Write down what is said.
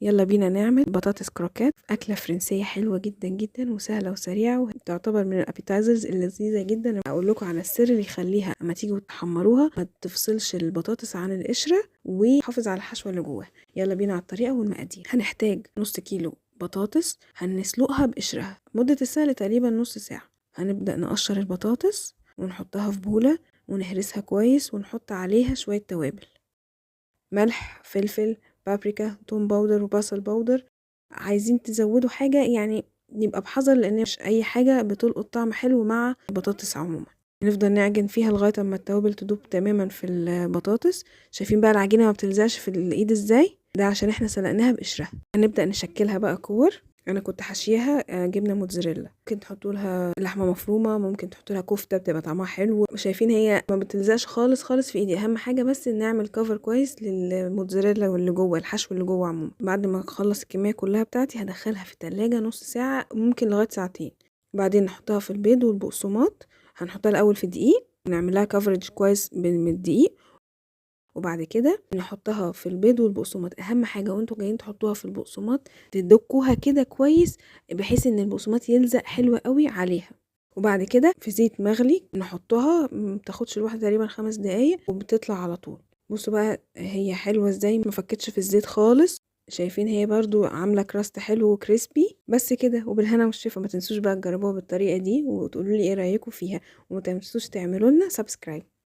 يلا بينا نعمل بطاطس كروكات، أكلة فرنسية حلوة جدا جدا وسهلة وسريعة، وتعتبر من الابيتايزرز اللذيذة جدا. أقول لكم على السر اللي يخليها أما تيجوا تحمروها ما تفصلش البطاطس عن القشرة وحافظ على الحشوة اللي جواها. يلا بينا على الطريقة والمقادير. هنحتاج نص كيلو بطاطس هنسلقها بقشرها، مدة السلق تقريبا نص ساعة. هنبدأ نقشر البطاطس ونحطها في بولة ونهرسها كويس، ونحط عليها شوية توابل: ملح، فلفل، بابريكا، توم باودر وبصل باودر. عايزين تزودوا حاجة يعني يبقى بحذر، لان مش اي حاجة بتلقط طعم حلو مع البطاطس عموما. نفضل نعجن فيها لغاية اما التوابل تدوب تماما في البطاطس. شايفين بقى العجينة ما بتلزقش في الايد ازاي؟ ده عشان احنا سلقناها بقشرها. هنبدأ نشكلها بقى كور. انا كنت حاشيها جبنه موتزاريلا، ممكن تحطوا لها لحمه مفرومه، ممكن تحطوا لها كفته بتبقى طعمها حلو. شايفين هي ما بتلزقش خالص خالص في ايدي. اهم حاجه بس نعمل كفر كويس للموتزاريلا واللي جوه الحشو اللي جوه عموما. بعد ما اخلص الكميه كلها بتاعتي هدخلها في التلاجة نص ساعه، ممكن لغايه ساعتين. بعدين نحطها في البيض والبقسماط. هنحطها الاول في الدقيق ونعملها كفرج كويس من الدقيق، وبعد كده نحطها في البيض والبقسماط. اهم حاجه وانتوا جايين تحطوها في البقسماط تدكوها كده كويس بحيث ان البقسماط يلزق حلو قوي عليها. وبعد كده في زيت مغلي نحطها، متاخدش الواحده تقريبا 5 دقايق وبتطلع على طول. بصوا بقى هي حلوه ازاي، ما فكتش في الزيت خالص. شايفين هي برضو عامله كراست حلو وكريسبي. بس كده وبالهنا والشفا. ما تنسوش بقى تجربوها بالطريقه دي وتقولوا لي ايه رايكم فيها، وما تنسوش تعملوا لنا سبسكرايب.